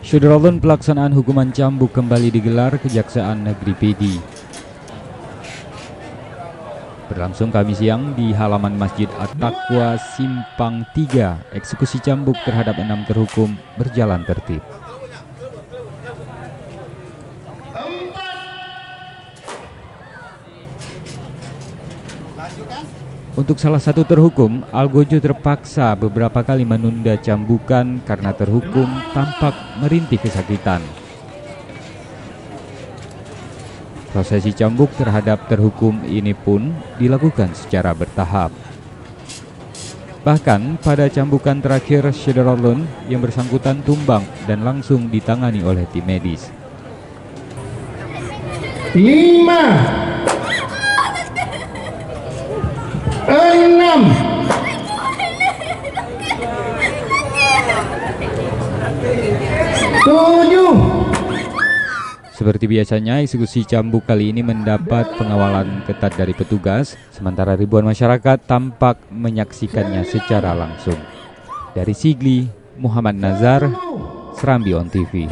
Syederalun pelaksanaan hukuman cambuk kembali digelar Kejaksaan Negeri Pidi. Berlangsung Kamis siang di halaman Masjid At-Taqwa Simpang 3, eksekusi cambuk terhadap 6 terhukum berjalan tertib. Untuk salah satu terhukum, Algojo terpaksa beberapa kali menunda cambukan karena terhukum tampak merintih kesakitan. Prosesi cambuk terhadap terhukum ini pun dilakukan secara bertahap. Bahkan pada cambukan terakhir Syederalun yang bersangkutan tumbang dan langsung ditangani oleh tim medis. 5 6 7. Seperti biasanya, eksekusi cambuk kali ini mendapat pengawalan ketat dari petugas, sementara ribuan masyarakat tampak menyaksikannya secara langsung. Dari Sigli, Muhammad Nazar, Serambi On TV.